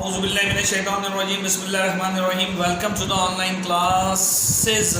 Auzubillahiminash-shaytanir-rajim. Bismillahir-rahmanir-rahim. Welcome to the online classes.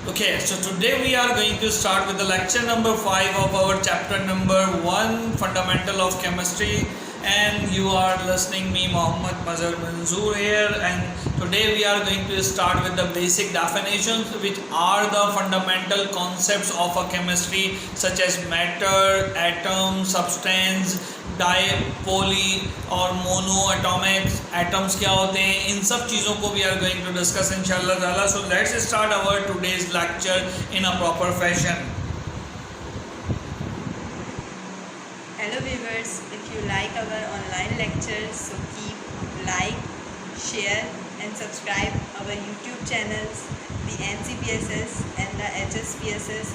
Okay, so today we are going to start with the lecture number 5 of our chapter number 1, Fundamental of Chemistry. And you are listening me, Muhammad Mazhar Manzoor here. And today we are going to start with the basic definitions, which are the fundamental concepts of a chemistry, such as matter, atom, substance, डाईपोली और mono Atomics atoms क्या होते हैं, इन सब चीज़ों को we are going to discuss इंशाल्लाह ताला. So let's start our today's lecture in a proper fashion. Hello viewers, if you like our online lectures, so keep like, share and subscribe our YouTube channels, the NCPSS and the HSPSS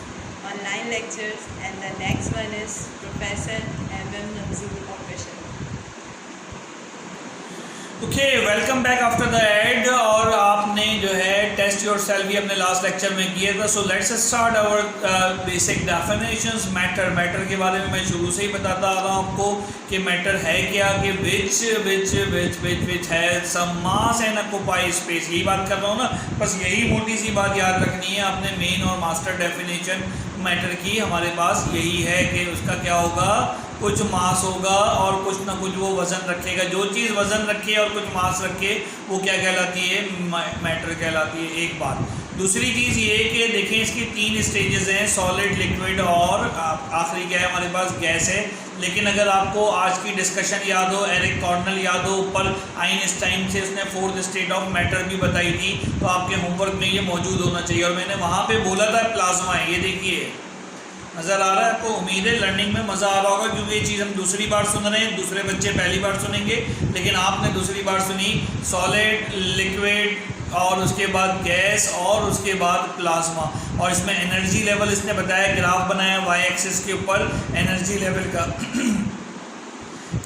online lectures, and the next one is Professor M.M. Manzoor official. Okay, welcome back after the ad. और आपने जो है test your self भी अपने last lecture में किया था. So let's start our basic definitions. Matter के बारे में मैं शुरू से ही बताता आ रहा हूँ आपको कि मैटर है क्या, कि विच है सम मास एंड ऑक्यूपाई स्पेस. यही बात कर रहा हूँ ना, बस यही मोटी सी बात याद रखनी है आपने. मेन और मास्टर डेफिनेशन मैटर की हमारे पास यही है कि उसका क्या होगा, कुछ मास होगा और कुछ ना कुछ वो वज़न रखेगा. जो चीज़ वज़न रखे और कुछ मास रखे वो क्या कहलाती है, मैटर कहलाती है. एक बात. दूसरी चीज़ ये कि देखें इसकी 3 स्टेजेस हैं, सॉलिड, लिक्विड और आखिरी क्या है हमारे पास, गैस है. लेकिन अगर आपको आज की डिस्कशन याद हो, एरिक कॉर्नेल याद हो, ऊपर आइंस्टाइन से उसने 4th स्टेट ऑफ मैटर भी बताई थी, तो आपके होमवर्क में ये मौजूद होना चाहिए. और मैंने वहाँ पे बोला था प्लाज्मा है. ये देखिए नज़र आ रहा है आपको. उम्मीद है लर्निंग में मज़ा आ रहा होगा, क्योंकि ये चीज़ हम दूसरी बार सुन रहे हैं. दूसरे बच्चे पहली बार सुनेंगे, लेकिन आपने दूसरी बार सुनी. सॉलिड, लिक्विड और उसके बाद गैस और उसके बाद प्लाज्मा. और इसमें एनर्जी लेवल इसने बताया, ग्राफ बनाया वाई एक्सिस के ऊपर एनर्जी लेवल का.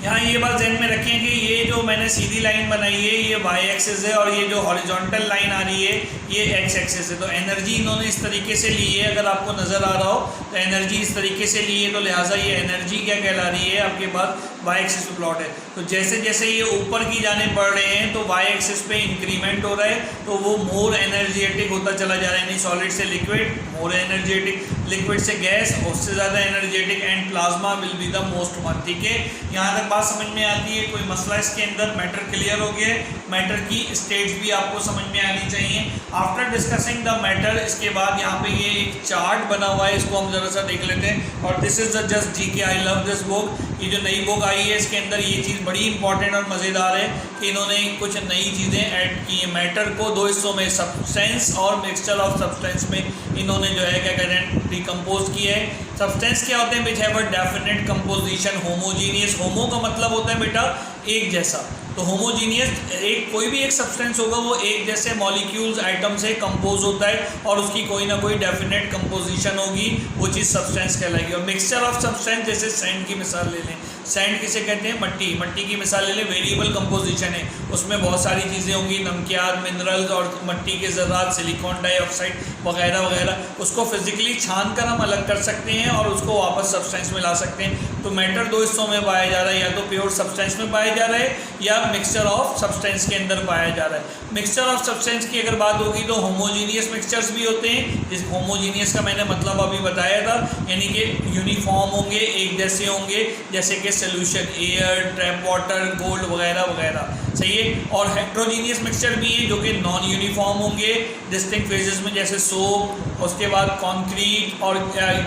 यहाँ ये बात ध्यान में रखें कि ये जो मैंने सीधी लाइन बनाई है ये वाई एक्सिस है, और ये जो हॉरिजॉन्टल लाइन आ रही है ये एक्स एक्सिस है. तो एनर्जी इन्होंने इस तरीके से ली है, अगर आपको नज़र आ रहा हो तो एनर्जी इस तरीके से ली है, तो लिहाजा ये एनर्जी क्या कहला रही है आपके पास, वाई एक्सिस पे प्लॉट है. तो जैसे जैसे ये ऊपर की जाने बढ़ रहे हैं तो वाई एक्सिस पे इंक्रीमेंट हो रहा है, तो वो मोर एनर्जेटिक होता चला जा रहा है. यानी सॉलिड से लिक्विड मोर एनर्जेटिक, लिक्विड से गैस उससे ज़्यादा energetic, and plasma will be the most one. ठीक है, यहाँ तक बात समझ में आती है. कोई मसला इसके अंदर, मैटर क्लियर हो गया. मैटर की स्टेट्स भी आपको समझ में आनी चाहिए. आफ्टर डिस्कसिंग द मैटर, इसके बाद यहाँ पे ये एक चार्ट बना हुआ है, इसको हम ज़रा सा देख लेते हैं. और दिस इज़ द जस्ट जी के, आई लव दिस बुक. ये जो नई बुक आई है इसके अंदर ये चीज़ बड़ी इंपॉर्टेंट और मज़ेदार है कि इन्होंने कुछ नई चीज़ें ऐड की हैं. मैटर को 2 हिस्सों में, सब्सटेंस और मिक्सचर ऑफ सब्सटेंस में इन्होंने जो है क्या कहते हैं डिकम्पोज किया है. सब्सटेंस क्या होते हैं, which have a definite composition, homogeneous. Homo का मतलब होता है बेटा एक जैसा. तो होमोजीनियस एक कोई भी एक सब्सटेंस होगा वो एक जैसे मॉलिक्यूल्स आइटम से कंपोज होता है और उसकी कोई ना कोई डेफिनेट कंपोजिशन होगी, वो चीज़ सब्सटेंस कहलाएगी. और मिक्सचर ऑफ सब्सटेंस, जैसे सैंड की मिसाल ले लें. सैंड किसे कहते हैं, मट्टी. मट्टी की मिसाल ले लें, वेरिएबल कंपोजिशन है, उसमें बहुत सारी चीज़ें होंगी, नमकियात, मिनरल्स और मट्टी के ज़रात, सिलिकॉन डाइऑक्साइड वगैरह वगैरह. उसको फिजिकली छान कर हम अलग कर सकते हैं और उसको वापस सब्सटेंस में ला सकते हैं. तो मैटर 2 हिस्सों में पाया जा रहा है, या तो प्योर सब्सटेंस में पाया जा रहा है या मिक्सचर ऑफ सब्सटेंस के अंदर पाया जा रहा है. मिक्सचर ऑफ सब्सटेंस की अगर बात होगी तो होमोजीनियस मिक्सचर्स भी होते हैं. इस होमोजीनियस का मैंने मतलब अभी बताया था, यानी कि यूनिफॉर्म होंगे, एक जैसे होंगे, जैसे कि solution, air, trap water, gold वगैरह वगैरह. सही है. और हेट्रोजीनियस मिक्सचर भी है जो कि नॉन यूनिफॉर्म होंगे डिस्टिंक्ट फेजेस में, जैसे सोप, उसके बाद कॉन्क्रीट और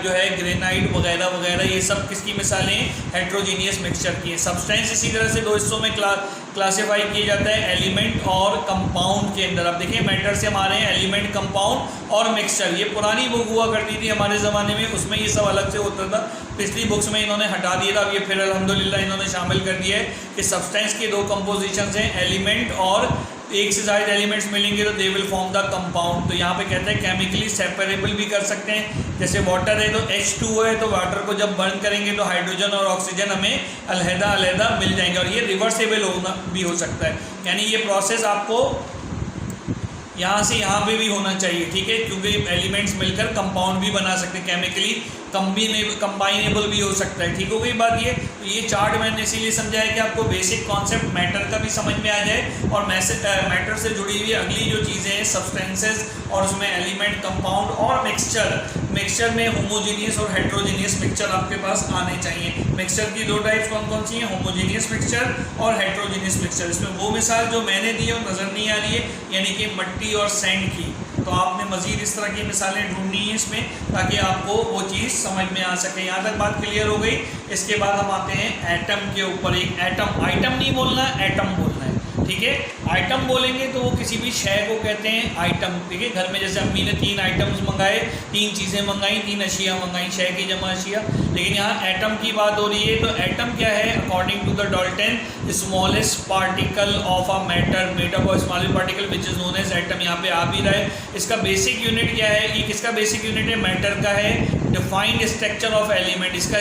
जो है ग्रेनाइट वगैरह वगैरह. ये सब किसकी मिसालें, हेट्रोजीनियस मिक्सचर की है. सब्सटेंस इसी तरह से 2 हिस्सों में क्लासीफाई किया जाता है, एलिमेंट और कंपाउंड के अंदर. अब देखिए मैटर से हमारे हैं एलिमेंट, कंपाउंड और मिक्सचर. ये पुरानी बुक हुआ करती थी हमारे ज़माने में, उसमें ये सब अलग से होता था. पिछली बुक्स में इन्होंने हटा दिया था, अब ये फिर अल्हम्दुलिल्लाह इन्होंने शामिल कर दिया है कि सब्सटेंस के 2 कंपोजिशंस हैं, एलिमेंट, और एक से ज़्यादा एलिमेंट्स मिलेंगे तो they will form the compound. तो यहाँ पे कहते हैं केमिकली सेपरेबल भी कर सकते हैं. जैसे वाटर है तो H2O है, तो वाटर को जब बर्न करेंगे तो हाइड्रोजन और ऑक्सीजन हमें अलहदा अलहदा मिल जाएंगे. और ये रिवर्सेबल होना भी हो सकता है. यानी ये प्रोसेस आपको यहाँ से यहाँ पे भी होना चाहिए, ठीक है, क्योंकि एलिमेंट्स मिलकर कंपाउंड भी बना सकते हैं, केमिकली कंबाइनेबल भी हो सकता है। ठीक हो गई बात ये। तो ये चार्ट मैंने इसीलिए समझाया कि आपको बेसिक कॉन्सेप्ट मैटर का भी समझ में आ जाए और मैटर से जुड़ी हुई अगली जो चीज़ें हैं सब्सटेंसेस और उसमें एलिमेंट, कंपाउंड और मिक्सचर में होमोजीनियस और हेट्रोजीनियस मिक्सचर आपके पास आने चाहिए। मिक्सचर की दो टाइप्स कौन कौन सी हैं, होमोजीनियस मिक्सचर और हेट्रोजीनियस मिक्सचर। इसमें वो मिसाल जो मैंने दी है वो नज़र नहीं आ रही है, यानी कि मट्टी और सैंड की। तो आपने मज़ीद इस तरह की मिसालें ढूंढनी है इसमें ताकि आपको वो चीज़ समझ में आ सके। यहाँ तक बात क्लियर हो गई। इसके बाद हम आते हैं एटम के ऊपर। एक एटम, आइटम नहीं बोलना, एटम बोलना है, ठीक है। आइटम बोलेंगे तो वो किसी भी शय को कहते हैं आइटम, ठीक है। घर में जैसे अम्मी ने 3 आइटम्स मंगाए, 3 चीज़ें मंगाई, 3 अशिया मंगाई, शय की जमा अशिया। लेकिन यहाँ एटम की बात हो रही है, तो एटम क्या है, according to the Dalton, smallest particle of a matter made up of smallest particle which is known as atom. यहाँ पे आ भी रहा है। इसका बेसिक यूनिट क्या है, ये किसका बेसिक यूनिट है, मैटर का है। डिफाइंड स्ट्रक्चर ऑफ एलिमेंट, इसका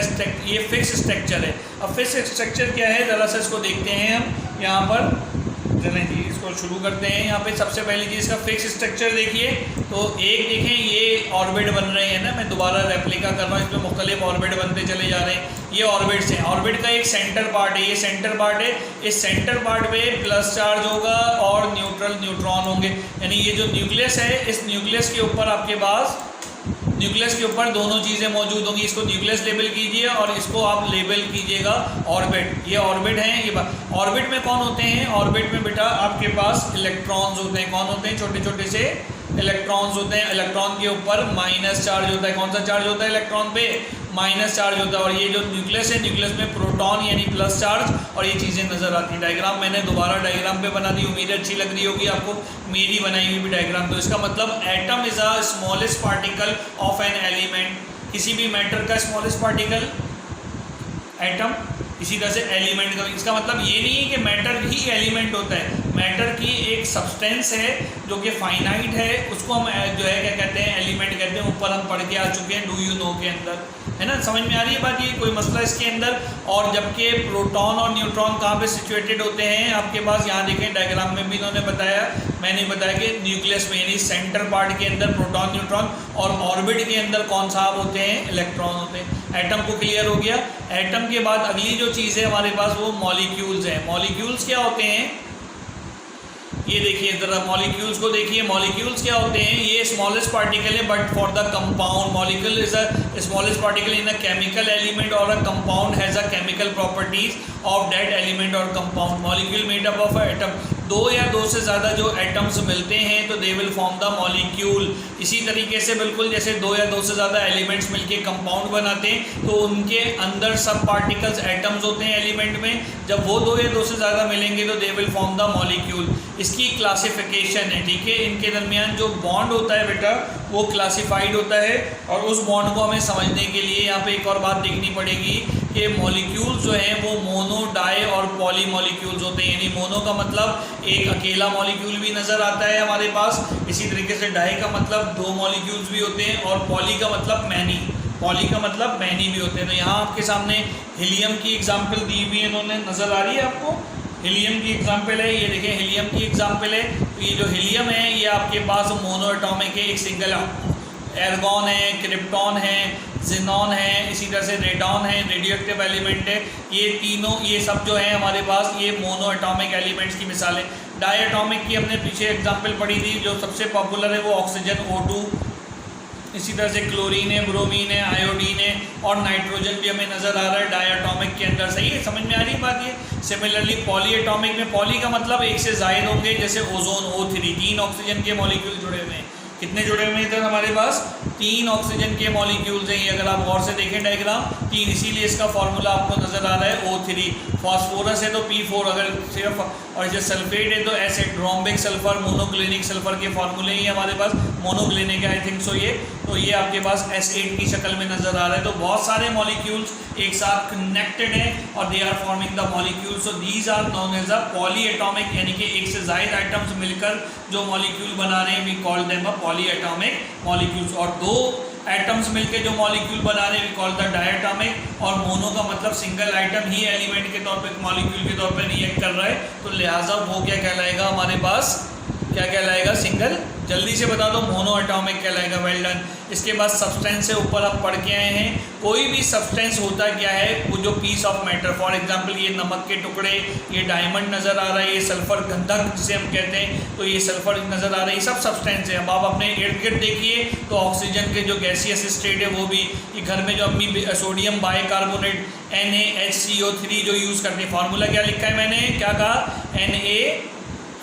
ये फिक्स स्ट्रक्चर है। अब फिक्स स्ट्रक्चर क्या है, ज़रा सा इसको देखते हैं हम यहाँ पर। चलें जी, इसको शुरू करते हैं। यहाँ पे सबसे पहली चीज़ इसका फिक्स स्ट्रक्चर देखिए। तो एक देखें, ये ऑर्बिट बन रहे हैं ना, मैं दोबारा रेप्लिका कर रहा हूँ, इसमें मुख्तलिफ ऑर्बिट बनते चले जा रहे हैं। ये ऑर्बिट्स हैं। ऑर्बिट का एक सेंटर पार्ट है, ये सेंटर पार्ट है। इस सेंटर पार्ट पे प्लस चार्ज होगा और न्यूट्रॉन होंगे। यानी ये जो न्यूक्लियस है, इस न्यूक्लियस के ऊपर आपके पास, न्यूक्लियस के ऊपर दोनों चीज़ें मौजूद होंगी। इसको न्यूक्लियस लेबल कीजिए और इसको आप लेबल कीजिएगा ऑर्बिट। ये ऑर्बिट हैं। ये ऑर्बिट में कौन होते हैं, ऑर्बिट में बेटा आपके पास इलेक्ट्रॉन्स होते हैं। कौन होते हैं, छोटे छोटे से इलेक्ट्रॉन्स होते हैं। इलेक्ट्रॉन के ऊपर माइनस चार्ज होता है। कौन सा चार्ज होता है, इलेक्ट्रॉन पे माइनस चार्ज होता है। और ये जो न्यूक्लियस है, न्यूक्लियस में प्रोटॉन यानी प्लस चार्ज, और ये चीज़ें नज़र आती हैं। डायग्राम मैंने दोबारा डायग्राम पे बना दी, उम्मीद अच्छी लग रही होगी आपको मेरी बनाई हुई भी डायग्राम। तो इसका मतलब atom is a smallest particle of an element. किसी भी मैटर का स्मॉलेस्ट पार्टिकल एटम, इसी तरह से एलिमेंट का। इसका मतलब ये नहीं है कि मैटर ही एलिमेंट होता है। मैटर की एक सब्सटेंस है जो कि फाइनाइट है, उसको हम जो है क्या कहते हैं, एलिमेंट कहते हैं। ऊपर हम पढ़ के आ चुके हैं, डू यू नो के अंदर, है ना। समझ में आ रही है बात, ये कोई मसला इसके अंदर। और जबकि प्रोटॉन और न्यूट्रॉन कहाँ पे सिचुएटेड होते हैं आपके पास, यहाँ देखें डायग्राम में भी इन्होंने बताया, मैंने बताया कि न्यूक्लियस में यानी सेंटर पार्ट के अंदर प्रोटॉन न्यूट्रॉन, और ऑर्बिट के अंदर कौन सा होते हैं, इलेक्ट्रॉन होते हैं। एटम को क्लियर हो गया। एटम के बाद अगली जो चीज़ है हमारे पास वो मॉलिक्यूल्स हैं। मॉलिक्यूल्स क्या होते हैं, ये देखिए ज़रा मॉलिक्यूल्स को देखिए। मॉलिक्यूल्स क्या होते हैं, ये स्मॉलेस्ट पार्टिकल है but for the compound. Molecule is a smallest particle in a chemical element और a compound has a chemical properties of that element और compound. Molecule made up of atom, 2 या 2 से ज़्यादा जो एटम्स मिलते हैं तो they will form the molecule. इसी तरीके से बिल्कुल जैसे 2 या 2 से ज़्यादा एलिमेंट्स मिलके कंपाउंड बनाते हैं, तो उनके अंदर सब पार्टिकल्स एटम्स होते हैं एलिमेंट में। जब वो 2 या 2 से ज़्यादा मिलेंगे तो they will form the molecule. इसकी क्लासिफिकेशन है, ठीक है। इनके दरमियान जो बॉन्ड होता है बेटा वो क्लासिफाइड होता है, और उस बॉन्ड को हमें समझने के लिए यहाँ पे एक और बात देखनी पड़ेगी कि मॉलिक्यूल्स जो हैं वो मोनो, डाई और पॉली मॉलिक्यूल्स होते हैं। यानी मोनो का मतलब एक अकेला मॉलिक्यूल भी नज़र आता है हमारे पास, इसी तरीके से डाई का मतलब 2 मॉलिक्यूल्स भी होते हैं, और पॉली का मतलब मैनी, पॉली का मतलब मैनी भी होते हैं। तो यहाँ आपके सामने हीलियम की एग्जाम्पल दी हुई है, इन्होंने नज़र आ रही है आपको, हीलियम की एग्जाम्पल है। ये देखें हीलियम की एग्जाम्पल है। तो ये जो हीलियम है ये आपके पास मोनो एटॉमिक है, एक सिंगल एर्गॉन है, क्रिप्टॉन है, जिनॉन है, इसी तरह से रेडॉन है, रेडियोएक्टिव एलिमेंट है। ये तीनों, ये सब जो है हमारे पास ये मोनो एटॉमिक एलिमेंट्स की मिसाल है। डाई एटॉमिक की हमने पीछे एग्जाम्पल पढ़ी थी, जो सबसे पॉपुलर है वो ऑक्सीजन O2, इसी तरह से क्लोरीन है, ब्रोमीन है, आयोडीन है, और नाइट्रोजन भी हमें नज़र आ रहा है डाई एटॉमिक के अंदर। सही है, समझ में आ रही बात ये। सिमिलरली पॉली एटॉमिक में, पॉली का मतलब 1 से ज़ायद होंगे, जैसे ओजोन O3, 3 ऑक्सीजन के मॉलिक्यूल जुड़े हुए हैं। कितने जुड़े हुए हैं इधर हमारे पास, 3 ऑक्सीजन के मॉलिक्यूल्स हैं। ये अगर आप गौर से देखें डायग्राम 3, इसीलिए इसका फॉर्मूला आपको नज़र आ रहा है O3। फॉस्फोरस है तो P4, अगर सिर्फ, और जो सल्फेट है तो acid, rhombic sulphur, monoclinic sulphur के फार्मूले ही हमारे पास, मोनोक्लिनिक है आई थिंक सो ये। तो ये आपके पास S8 की शक्ल में नज़र आ रहा है। तो बहुत सारे मॉलिक्यूल्स एक साथ कनेक्टेड हैं और they are forming the molecule. So these are known as a polyatomic, यानी कि 1 से ज़ायद आइटम्स मिलकर जो मॉलिक्यूल बना रहे हैं we call them a polyatomic molecules. और 2 एटम्स मिलके जो मॉलिक्यूल बना रहे हैं वी कॉल द डायटॉमिक। और मोनो का मतलब सिंगल आइटम ही एलिमेंट के तौर पे, मॉलिक्यूल के तौर पे रिएक्ट कर रहा है, तो लिहाजा वो क्या कहलाएगा हमारे पास, क्या कहलाएगा, सिंगल। जल्दी से बता दो, मोनो एटॉमिक कहलाएगा। Well done. इसके बाद सब्सटेंस से ऊपर आप पढ़ के आए हैं। कोई भी सब्सटेंस होता क्या है, वो जो piece of matter, for example ये नमक के टुकड़े, ये डायमंड नज़र आ रहा है, ये सल्फर गंधक जिसे हम कहते हैं, तो ये सल्फर नज़र आ रहा है, ये सब सब्सटेंस है। अब आप अपने इर्द गिर्द देखिए तो ऑक्सीजन के जो गैसियस स्टेट है वो भी, ये घर में जो अम्मी सोडियम बाइकार्बोनेट NaHCO3 जो यूज़ करते हैं, फार्मूला क्या लिखा है मैंने, क्या कहा, Na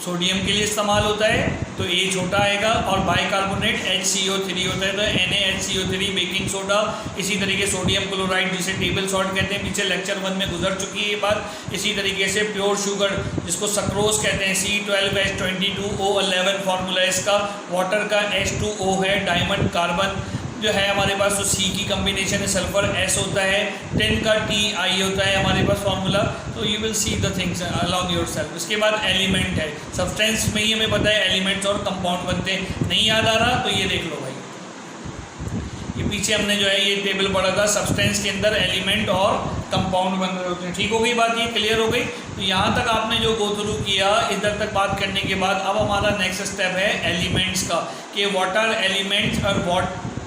सोडियम के लिए इस्तेमाल होता है तो ए छोटा आएगा, और बाइकार्बोनेट HCO3 होता है तो NaHCO3 बेकिंग सोडा। इसी तरीके सोडियम क्लोराइड जिसे टेबल सॉल्ट कहते हैं, पीछे लेक्चर 1 में गुजर चुकी है ये बात। इसी तरीके से प्योर शुगर जिसको सक्रोज कहते हैं, C12H22O11 फार्मूला इसका। वाटर का H2O है, डायमंड कार्बन जो है हमारे पास, तो सी की कम्बिनेशन है, सल्फर S होता है, टिन का TI होता है हमारे पास फार्मूला। तो you will see the things along your self. उसके बाद एलिमेंट है, सब्सटेंस में ही हमें पता है एलिमेंट्स और कंपाउंड बनते हैं। नहीं याद आ रहा तो ये देख लो भाई, ये पीछे हमने जो है ये टेबल पढ़ा था, सब्सटेंस के अंदर एलिमेंट और कंपाउंड बन रहे होते हैं। ठीक हो गई बात, ये क्लियर हो गई। तो यहाँ तक आपने जो गो थ्रू किया, इधर तक बात करने के बाद अब हमारा नेक्स्ट स्टेप है एलिमेंट्स का, कि व्हाट आर एलिमेंट्स और what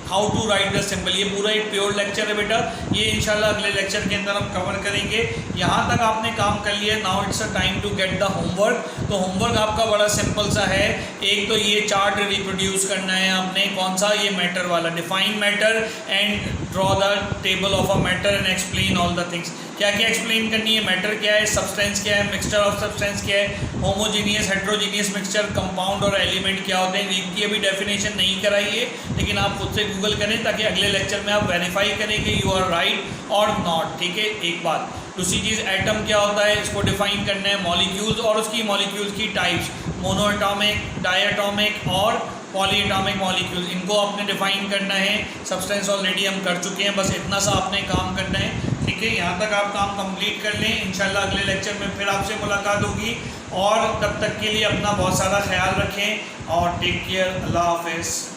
how to write the symbol. ये पूरा एक प्योर लेक्चर है बेटा, ये इंशाल्लाह अगले लेक्चर के अंदर हम कवर करेंगे। यहाँ तक आपने काम कर लिया, now it's a time to get the homework. तो होमवर्क आपका बड़ा सिंपल सा है, एक तो ये चार्ट रिप्रोड्यूस करना है आपने, कौन सा, ये मैटर वाला, define matter and draw the table of a matter and explain all the things. क्या क्या एक्सप्लेन करनी है, मैटर क्या है, सब्सटेंस क्या है, मिक्सचर ऑफ सब्सटेंस क्या है, होमोजीनियस हेट्रोजीनियस मिक्सचर, कंपाउंड और एलिमेंट क्या होते हैं। इनकी अभी डेफिनेशन नहीं कराई है, लेकिन आप खुद से गूगल करें ताकि अगले लेक्चर में आप वेरीफाई करें कि यू आर राइट और नॉट। ठीक है, एक बात। दूसरी चीज़, एटम क्या होता है, इसको डिफाइन करना है। मॉलिक्यूल्स और उसकी मॉलिक्यूल्स की टाइप्स, मोनो एटॉमिक, डायटॉमिक और पॉली एटॉमिक मॉलिक्यूल्स, इनको आपने डिफाइन करना है। सब्सटेंस ऑलरेडी हम कर चुके हैं, बस इतना सा आपने काम करना है। ठीक है, यहाँ तक आप काम कंप्लीट कर लें, इंशाल्लाह अगले लेक्चर में फिर आपसे मुलाकात होगी। और तब तक के लिए अपना बहुत सारा ख्याल रखें और टेक केयर। अल्लाह हाफिज़।